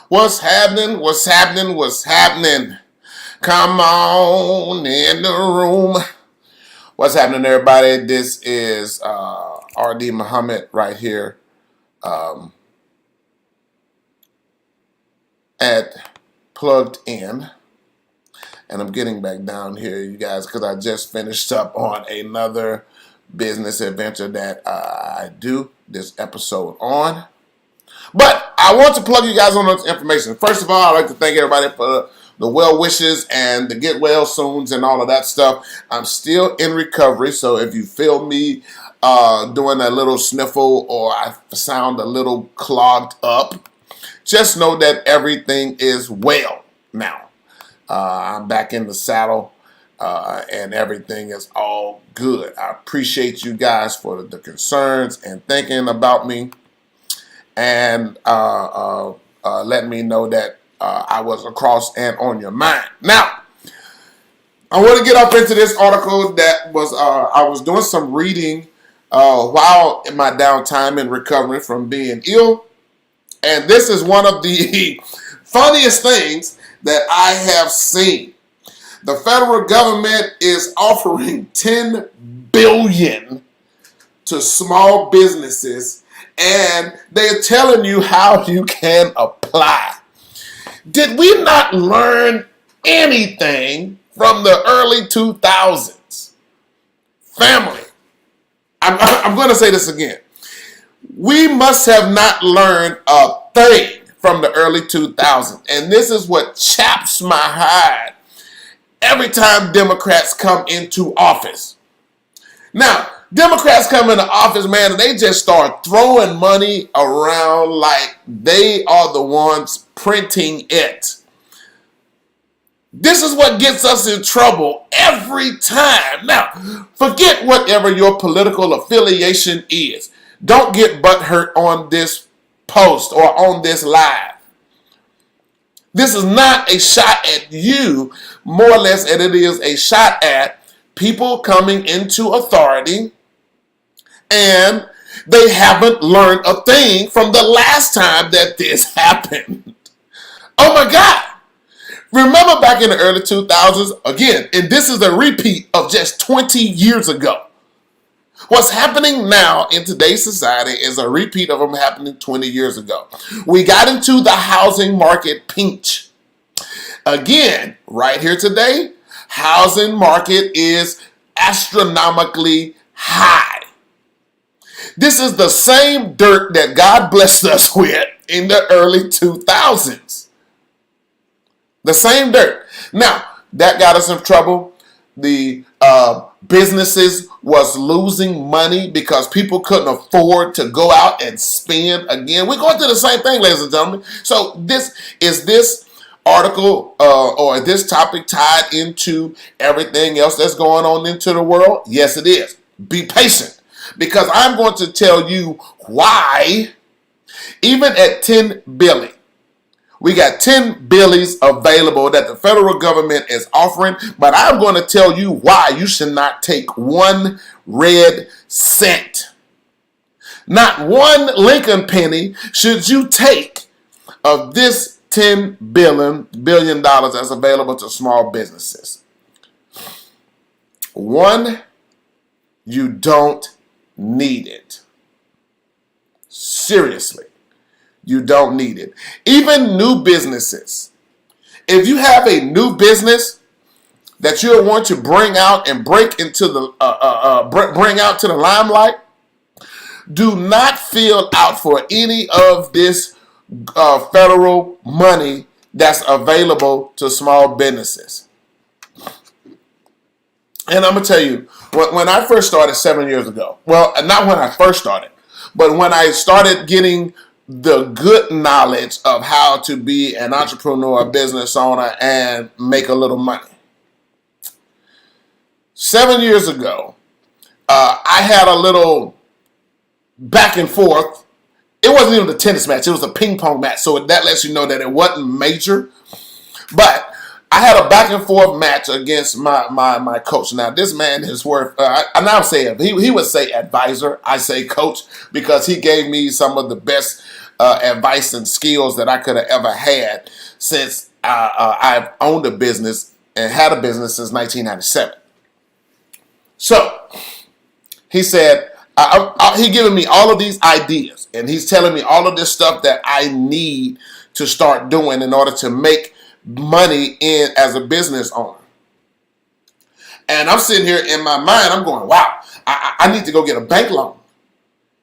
What's happening? What's happening? What's happening? Come on in the room. What's happening, everybody? This is RD Muhammad right here at Plugged In. And I'm getting back down here, you guys, because I just finished up on another business adventure that I do this episode on. But I want to plug you guys on this information. First of all, I'd like to thank everybody for the well wishes and the get well soons and all of that stuff. I'm still in recovery, so if you feel me doing a little sniffle or I sound a little clogged up, just know that everything is well now. I'm back in the saddle and everything is all good. I appreciate you guys for the concerns and thinking about me. And let me know that I was across and on your mind. Now, I want to get up into this article that was I was doing some reading while in my downtime and recovering from being ill. And this is one of the funniest things that I have seen. The federal government is offering $10 billion to small businesses, and they're telling you how you can apply. Did we not learn anything from the early 2000s? Family, I'm going to say this again. We must have not learned a thing from the early 2000s, and this is what chaps my hide every time Democrats come into office. Now, Democrats come into office, man, and they just start throwing money around like they are the ones printing it. This is what gets us in trouble every time. Now, forget whatever your political affiliation is. Don't get butthurt on this post or on this live. This is not a shot at you, more or less, and it is a shot at people coming into authority, and they haven't learned a thing from the last time that this happened. Oh my God. Remember back in the early 2000s, again, and this is a repeat of just 20 years ago. What's happening now in today's society is a repeat of them happening 20 years ago. We got into the housing market pinch. Again, right here today, housing market is astronomically high. This is the same dirt that God blessed us with in the early 2000s. The same dirt. Now, that got us in trouble. The businesses was losing money because people couldn't afford to go out and spend again. We're going through the same thing, ladies and gentlemen. So this article or this topic tied into everything else that's going on into the world? Yes, it is. Be patient, because I'm going to tell you why, even at $10 billion, we got 10 billies available that the federal government is offering, but I'm going to tell you why you should not take one red cent. Not one Lincoln penny should you take of this $10 billion that's available to small businesses. One, you don't need it. Seriously. You don't need it. Even new businesses. If you have a new business that you want to bring out and break into the bring out to the limelight, do not fill out for any of this federal money that's available to small businesses. And I'm gonna tell you, when I first started 7 years ago, well, not when I first started, but when I started getting the good knowledge of how to be an entrepreneur, a business owner, and make a little money. 7 years ago, I had a little back and forth. It wasn't even a tennis match. It was a ping pong match. So that lets you know that it wasn't major. But I had a back and forth match against my coach. Now, this man is worth, I now say, he would say advisor. I say coach, because he gave me some of the best advice and skills that I could have ever had since I've owned a business and had a business since 1997. So he said, he giving me all of these ideas, and he's telling me all of this stuff that I need to start doing in order to make money in as a business owner. And I'm sitting here in my mind, I'm going, wow, I need to go get a bank loan.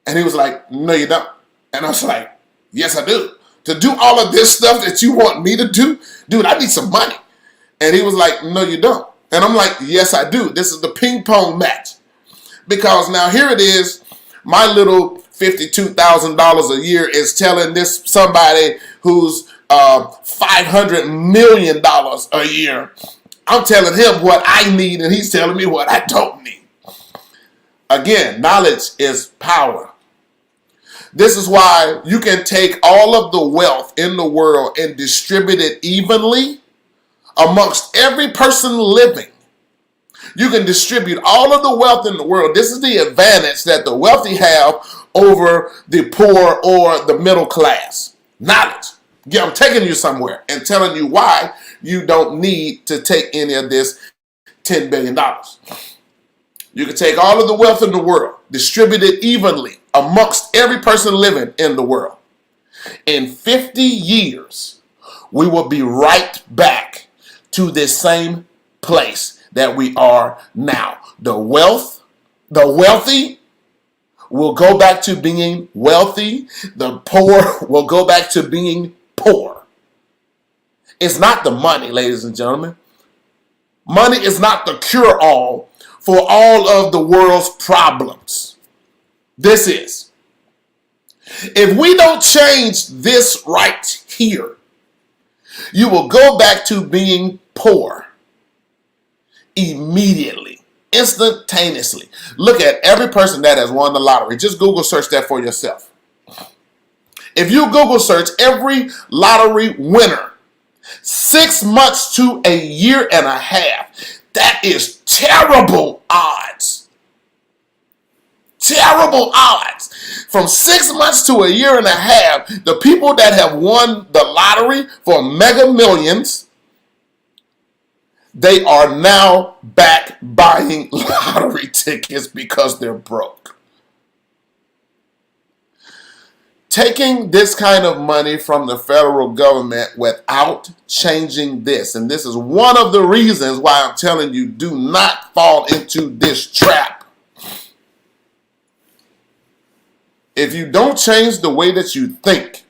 And he was like, no, you don't. And I was like, yes, I do. To do all of this stuff that you want me to do, dude, I need some money. And he was like, no, you don't. And I'm like, yes, I do. This is the ping pong match. Because now here it is, my little $52,000 a year is telling this somebody who's $500 million a year. I'm telling him what I need, and he's telling me what I don't need. Again, knowledge is power. This is why you can take all of the wealth in the world and distribute it evenly amongst every person living. You can distribute all of the wealth in the world. This is the advantage that the wealthy have over the poor or the middle class. Knowledge. Yeah, I'm taking you somewhere and telling you why you don't need to take any of this $10 billion. You can take all of the wealth in the world, distribute it evenly amongst every person living in the world. In 50 years, we will be right back to this same place that we are now. The wealthy will go back to being wealthy. The poor will go back to being poor. It's not the money, ladies and gentlemen. Money is not the cure-all for all of the world's problems. This is. If we don't change this right here, you will go back to being poor immediately, instantaneously. Look at every person that has won the lottery. Just Google search that for yourself. If you Google search every lottery winner, 6 months to a year and a half, that is terrible odds. Terrible odds. From 6 months to a year and a half, the people that have won the lottery for mega millions, they are now back buying lottery tickets because they're broke. Taking this kind of money from the federal government without changing this, and this is one of the reasons why I'm telling you, do not fall into this trap. If you don't change the way that you think,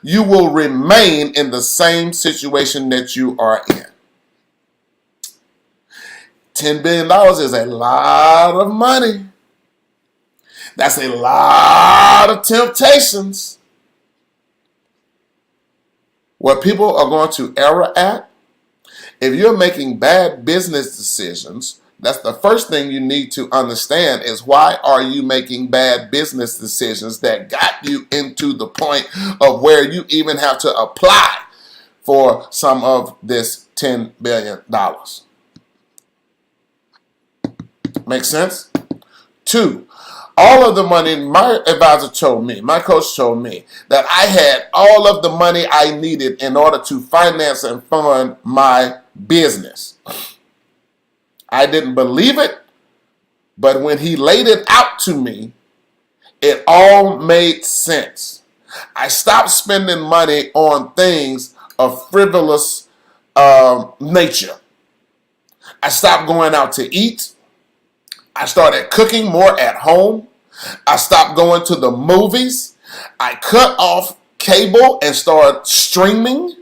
you will remain in the same situation that you are in. $10 billion is a lot of money. That's a lot of temptations. What people are going to error at, if you're making bad business decisions, that's the first thing you need to understand is why are you making bad business decisions that got you into the point of where you even have to apply for some of this $10 billion. Make sense? 2, all of the money, my advisor told me, my coach told me that I had all of the money I needed in order to finance and fund my business. I didn't believe it, but when he laid it out to me, it all made sense. I stopped spending money on things of frivolous nature. I stopped going out to eat. I started cooking more at home. I stopped going to the movies. I cut off cable and started streaming.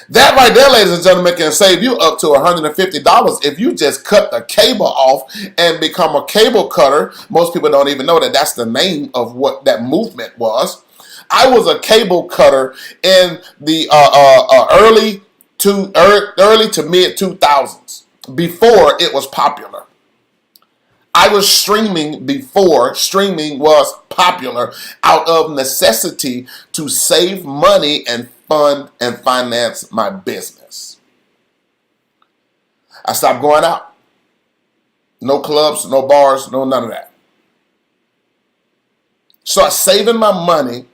That right there, ladies and gentlemen, can save you up to $150 if you just cut the cable off and become a cable cutter. Most people don't even know that that's the name of what that movement was. I was a cable cutter in the early to mid 2000s, before it was popular. I was streaming before streaming was popular out of necessity to save money and fund and finance my business. I stopped going out. No clubs, no bars, no none of that. start saving my money,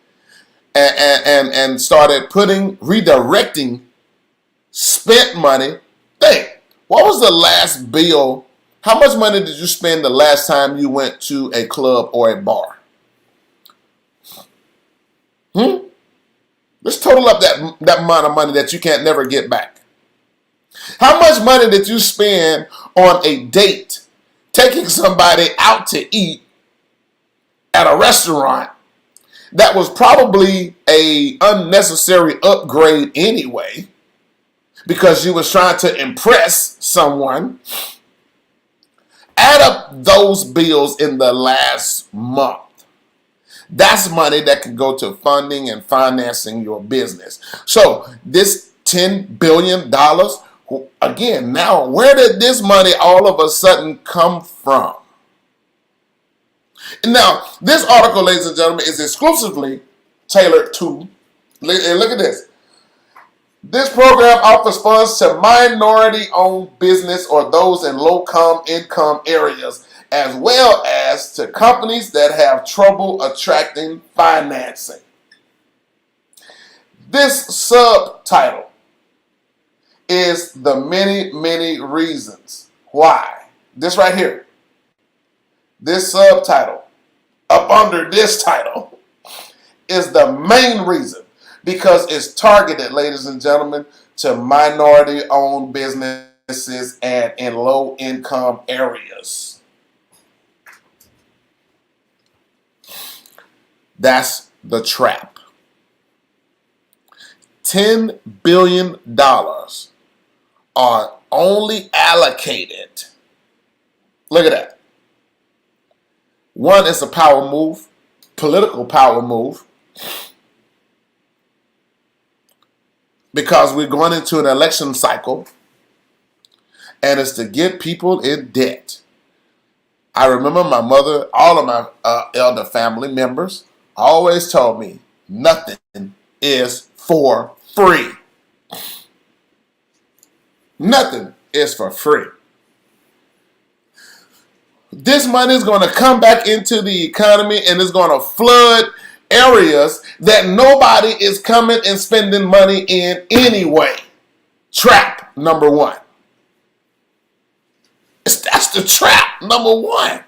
and started redirecting spent money. Think, what was the last bill? How much money did you spend the last time you went to a club or a bar? Let's total up that amount of money that you can't never get back. How much money did you spend on a date, taking somebody out to eat at a restaurant that was probably a unnecessary upgrade anyway, because you was trying to impress someone? Add up those bills in the last month. That's money that can go to funding and financing your business. So this $10 billion, again, now where did this money all of a sudden come from? Now, this article, ladies and gentlemen, is exclusively tailored to, and look at this. This program offers funds to minority-owned business or those in low-income areas, as well as to companies that have trouble attracting financing. This subtitle is the many, many reasons why. This right here. This subtitle, up under this title, is the main reason, because it's targeted, ladies and gentlemen, to minority-owned businesses and in low-income areas. That's the trap. $10 billion are only allocated. Look at that. One, it's a power move, political power move, because we're going into an election cycle, and it's to get people in debt. I remember my mother, all of my elder family members always told me, nothing is for free. Nothing is for free. This money is going to come back into the economy, and it's going to flood areas that nobody is coming and spending money in anyway. Trap number one. That's the trap number one.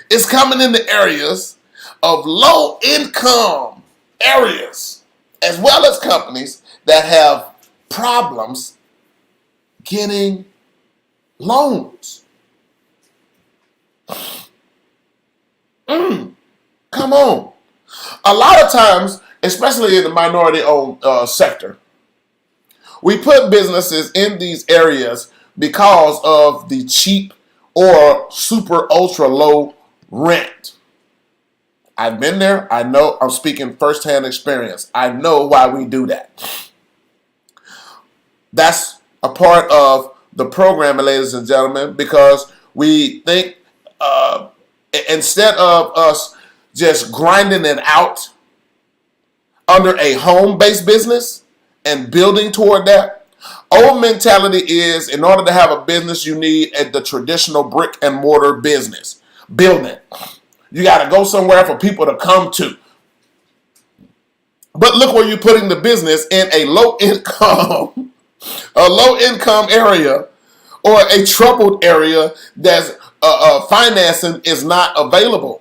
It's coming in the areas of low income areas, as well as companies that have problems getting loans. Come on. A lot of times, especially in the minority-owned sector, we put businesses in these areas because of the cheap or super ultra low rent. I've been there. I know. I'm speaking firsthand experience. I know why we do that. That's a part of the program, ladies and gentlemen, because we think instead of us just grinding it out under a home-based business and building toward that, old mentality is, in order to have a business, you need the traditional brick and mortar business building. You got to go somewhere for people to come to. But look where you're putting the business, in a low income area, or a troubled area that's financing is not available.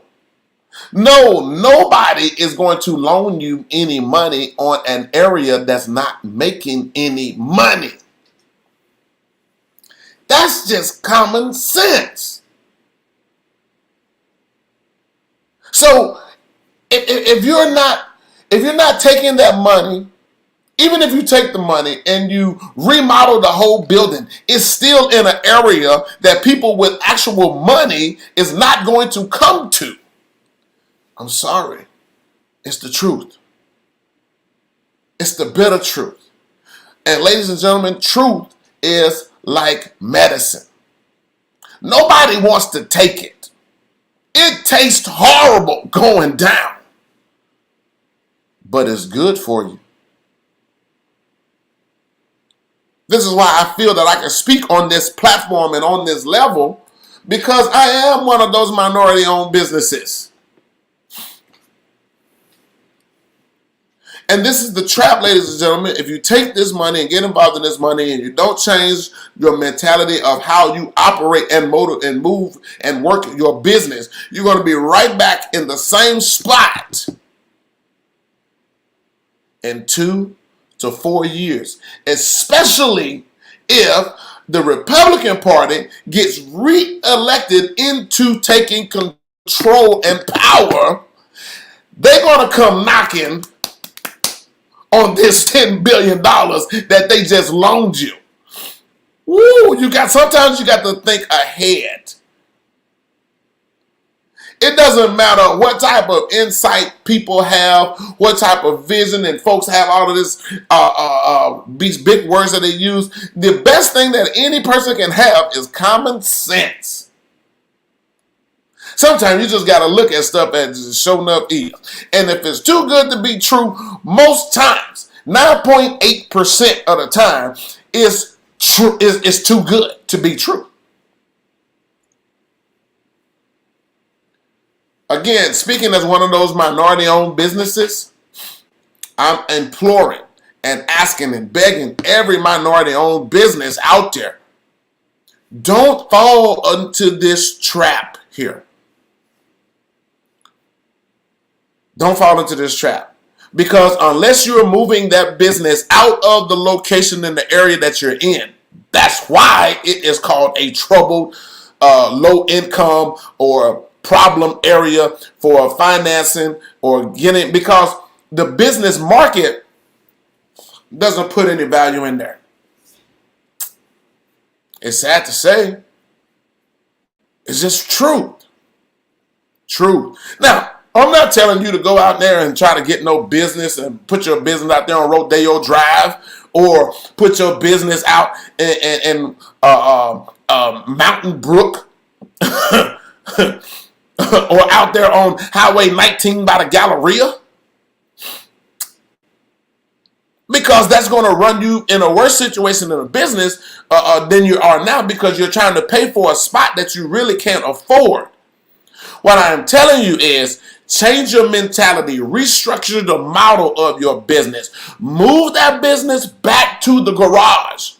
No, nobody is going to loan you any money on an area that's not making any money. That's just common sense. So if you're not taking that money, even if you take the money and you remodel the whole building, it's still in an area that people with actual money is not going to come to. I'm sorry. It's the truth. It's the bitter truth. And ladies and gentlemen, truth is like medicine. Nobody wants to take it. It tastes horrible going down, but it's good for you. This is why I feel that I can speak on this platform and on this level, because I am one of those minority-owned businesses. And this is the trap, ladies and gentlemen. If you take this money and get involved in this money and you don't change your mentality of how you operate and motive and move and work your business, you're going to be right back in the same spot in 2 to 4 years, especially if the Republican Party gets re-elected into taking control and power. They're going to come knocking on this $10 billion that they just loaned you. Woo, sometimes you got to think ahead. It doesn't matter what type of insight people have, what type of vision, and folks have all of this, these big words that they use. The best thing that any person can have is common sense. Sometimes you just got to look at stuff as it's showing up is. And if it's too good to be true, most times, 9.8% of the time, is too good to be true. Again, speaking as one of those minority-owned businesses, I'm imploring and asking and begging every minority-owned business out there, don't fall into this trap here. Don't fall into this trap. Because unless you're moving that business out of the location in the area that you're in, that's why it is called a troubled, low income or problem area for financing or getting, because the business market doesn't put any value in there. It's sad to say. It's just truth. Truth. Now, I'm not telling you to go out there and try to get no business and put your business out there on Rodeo Drive or put your business out in Mountain Brook or out there on Highway 19 by the Galleria. Because that's going to run you in a worse situation in a business than you are now, because you're trying to pay for a spot that you really can't afford. What I'm telling you is change your mentality, restructure the model of your business. Move that business back to the garage,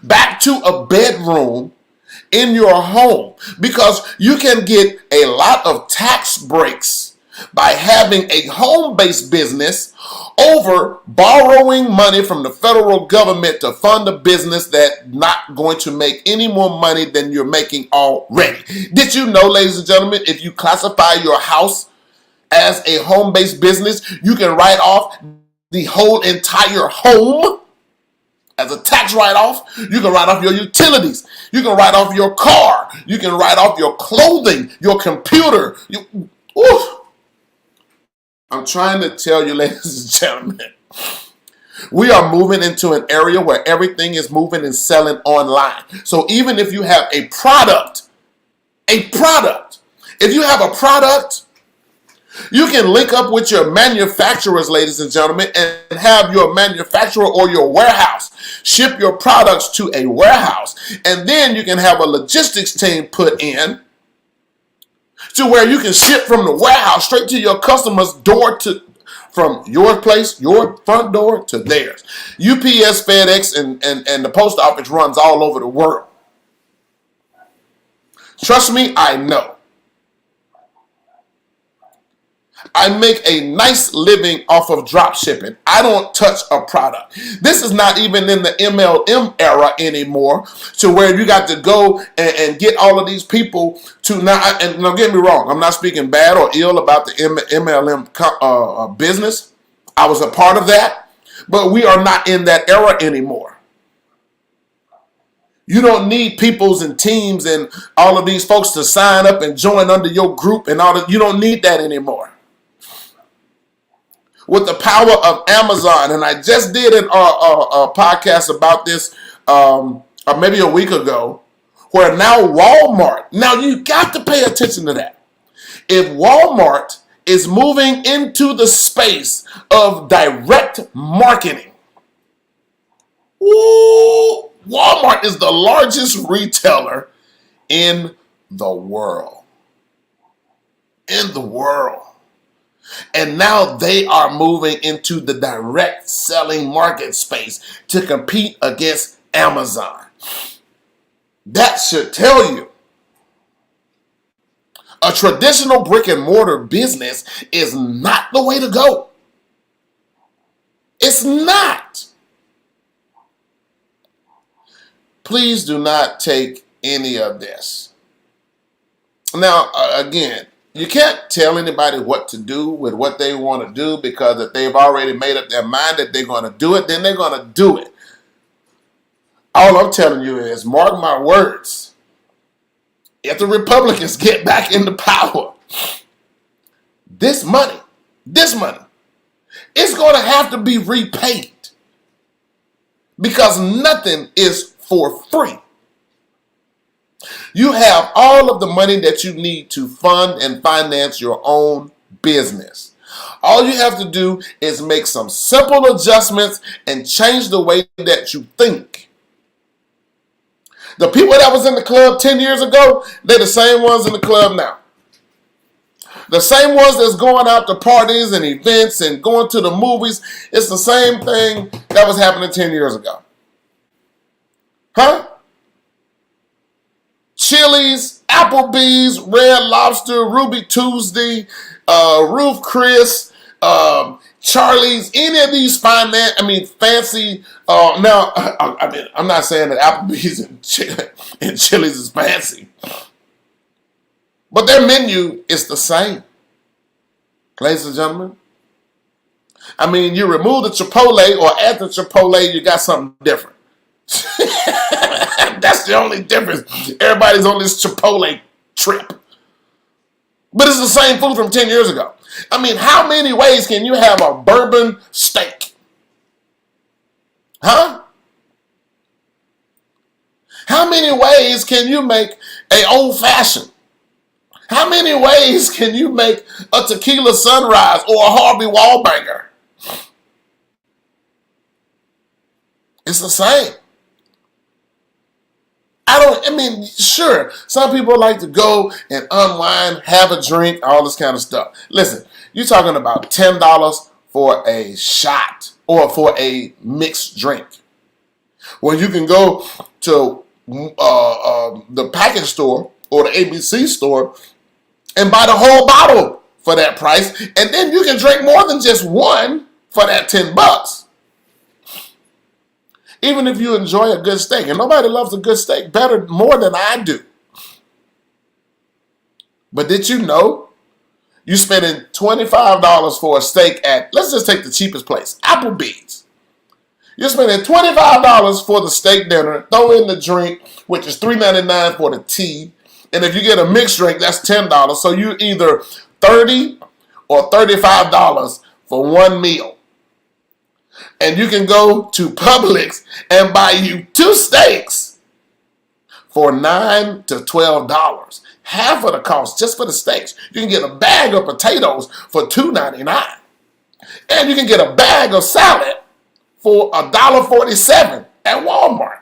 back to a bedroom in your home, because you can get a lot of tax breaks by having a home-based business over borrowing money from the federal government to fund a business that's not going to make any more money than you're making already. Did you know, ladies and gentlemen, if you classify your house as a home-based business, you can write off the whole entire home as a tax write-off? You can write off your utilities. You can write off your car. You can write off your clothing, your computer. I'm trying to tell you, ladies and gentlemen, we are moving into an area where everything is moving and selling online. So even if you have a product, if you have a product, you can link up with your manufacturers, ladies and gentlemen, and have your manufacturer or your warehouse ship your products to a warehouse. And then you can have a logistics team put in to where you can ship from the warehouse straight to your customer's door, from your place, your front door to theirs. UPS, FedEx, and the post office runs all over the world. Trust me, I know. I make a nice living off of drop shipping. I don't touch a product. This is not even in the MLM era anymore, to where you got to go and get all of these people to now. And don't get me wrong, I'm not speaking bad or ill about the MLM business. I was a part of that, but we are not in that era anymore. You don't need peoples and teams and all of these folks to sign up and join under your group and all that. You don't need that anymore. With the power of Amazon, and I just did a podcast about this maybe a week ago, where now Walmart, now you got to pay attention to that. If Walmart is moving into the space of direct marketing, Walmart is the largest retailer in the world. In the world. And now they are moving into the direct selling market space to compete against Amazon. That should tell you a traditional brick and mortar business is not the way to go. It's not. Please do not take any of this. Now, again, you can't tell anybody what to do with what they want to do, because if they've already made up their mind that they're going to do it, then they're going to do it. All I'm telling you is, mark my words, if the Republicans get back into power, this money, it's going to have to be repaid, because nothing is for free. You have all of the money that you need to fund and finance your own business. All you have to do is make some simple adjustments and change the way that you think. The people that was in the club 10 years ago, they're the same ones in the club now. The same ones that's going out to parties and events and going to the movies, it's the same thing that was happening 10 years ago. Huh? Chili's, Applebee's, Red Lobster, Ruby Tuesday, Ruth Chris, Charlie's, any of these fancy. I'm not saying that Applebee's and Chili's is fancy, but their menu is the same, ladies and gentlemen. You remove the Chipotle or add the Chipotle, you got something different. That's the only difference. Everybody's on this Chipotle trip. But it's the same food from 10 years ago. How many ways can you have a bourbon steak? Huh? How many ways can you make an old fashioned? How many ways can you make a tequila sunrise or a Harvey Wallbanger? It's the same. Sure, some people like to go and unwind, have a drink, all this kind of stuff. Listen, you're talking about $10 for a shot or for a mixed drink. When you can go to the package store or the ABC store and buy the whole bottle for that price, and then you can drink more than just one for that $10. Even if you enjoy a good steak, and nobody loves a good steak more than I do. But did you know you're spending $25 for a steak at, let's just take the cheapest place, Applebee's. You're spending $25 for the steak dinner, throw in the drink, which is $3.99 for the tea. And if you get a mixed drink, that's $10. So you either $30 or $35 for one meal. And you can go to Publix and buy you 2 steaks for $9 to $12. Half of the cost just for the steaks. You can get a bag of potatoes for $2.99. And you can get a bag of salad for $1.47 at Walmart.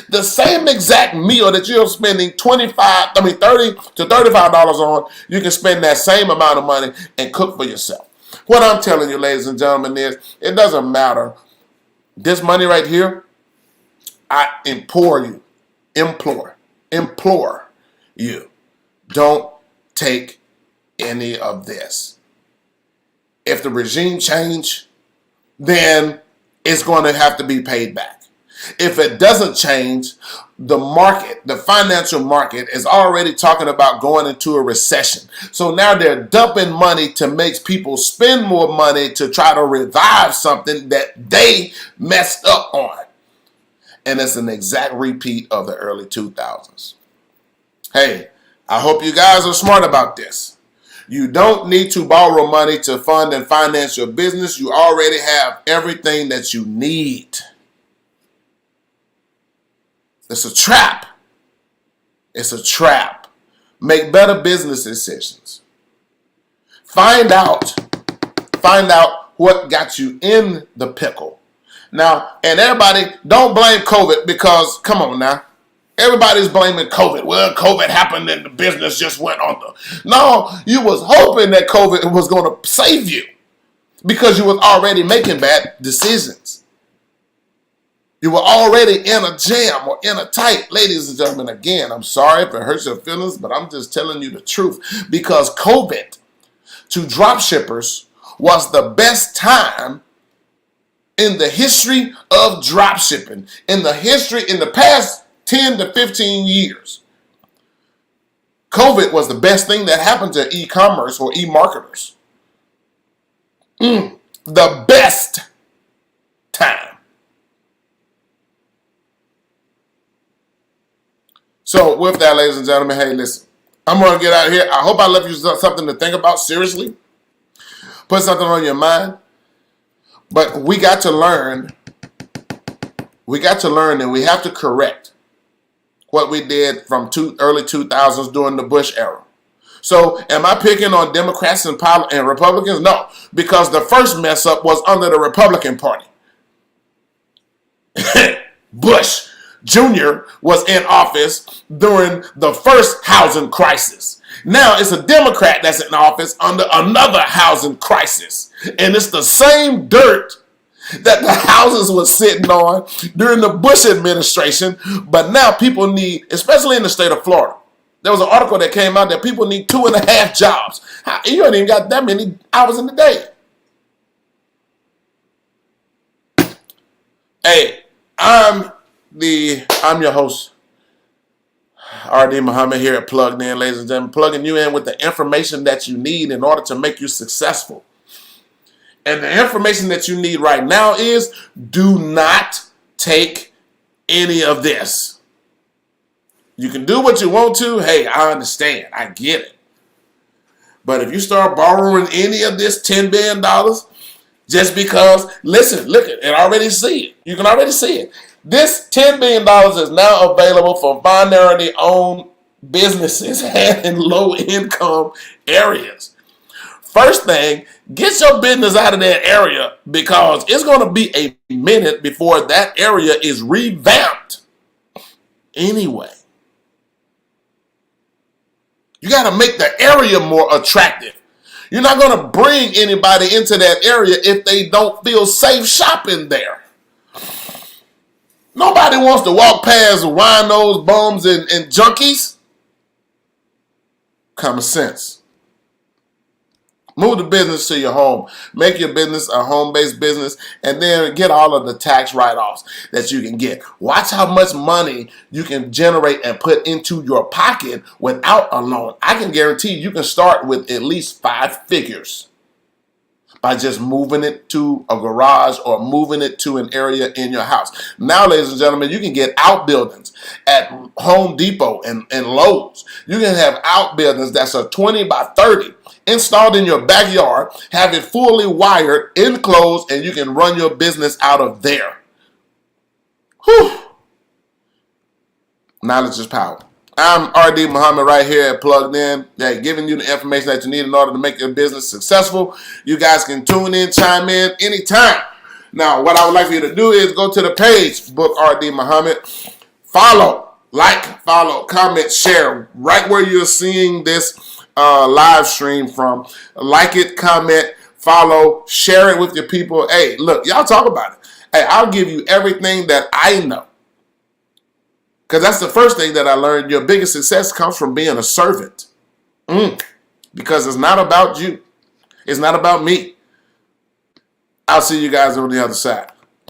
The same exact meal that you're spending $30 to $35 on, you can spend that same amount of money and cook for yourself. What I'm telling you, ladies and gentlemen, is it doesn't matter. This money right here, I implore you, don't take any of this. If the regime change, then it's going to have to be paid back. If it doesn't change, the market, the financial market, is already talking about going into a recession. So now they're dumping money to make people spend more money to try to revive something that they messed up on. And it's an exact repeat of the early 2000s. Hey, I hope you guys are smart about this. You don't need to borrow money to fund and finance your business. You already have everything that you need. It's a trap. It's a trap. Make better business decisions. Find out what got you in the pickle. Now, and everybody, don't blame COVID, because, come on now, Everybody's blaming COVID. Well, COVID happened and the business just went under. No, you was hoping that COVID was going to save you because you was already making bad decisions. You were already in a jam or in a tight. Ladies and gentlemen, again, I'm sorry if it hurts your feelings, but I'm just telling you the truth. Because COVID, to drop shippers, was the best time in the history of drop shipping. In the past 10 to 15 years. COVID was the best thing that happened to e-commerce or e-marketers. The best time. So with that, ladies and gentlemen, hey, listen, I'm going to get out of here. I hope I left you something to think about seriously. Put something on your mind. But we got to learn. We got to learn and we have to correct what we did from early 2000s during the Bush era. So am I picking on Democrats and Republicans? No, because the first mess up was under the Republican Party. Bush Jr. was in office during the first housing crisis. Now it's a Democrat that's in office under another housing crisis. And it's the same dirt that the houses was sitting on during the Bush administration. But now people need, especially in the state of Florida, there was an article that came out that people need 2.5 jobs. You ain't even got that many hours in the day. Hey, I'm your host, R.D. Muhammad here at Plugged In, ladies and gentlemen, plugging you in with the information that you need in order to make you successful. And the information that you need right now is do not take any of this. You can do what you want to. Hey, I understand. I get it. But if you start borrowing any of this $10 billion, just because, listen, look at it, already see it. You can already see it. This $10 billion is now available for minority-owned businesses and in low-income areas. First thing, get your business out of that area because it's going to be a minute before that area is revamped anyway. You got to make the area more attractive. You're not going to bring anybody into that area if they don't feel safe shopping there. Nobody wants to walk past winos, bums, and junkies. Common sense. Move the business to your home. Make your business a home-based business and then get all of the tax write-offs that you can get. Watch how much money you can generate and put into your pocket without a loan. I can guarantee you can start with at least 5 figures by just moving it to a garage or moving it to an area in your house. Now, ladies and gentlemen, you can get outbuildings at Home Depot and Lowe's. You can have outbuildings that's a 20 by 30 installed in your backyard, have it fully wired, enclosed, and you can run your business out of there. Whew. Knowledge is power. I'm R.D. Muhammad right here at Plugged In, giving you the information that you need in order to make your business successful. You guys can tune in, chime in anytime. Now, what I would like for you to do is go to the page, Book R.D. Muhammad. Follow, comment, share right where you're seeing this live stream from. Like it, comment, follow, share it with your people. Hey, look, y'all talk about it. Hey, I'll give you everything that I know. Because that's the first thing that I learned. Your biggest success comes from being a servant. Because it's not about you. It's not about me. I'll see you guys on the other side.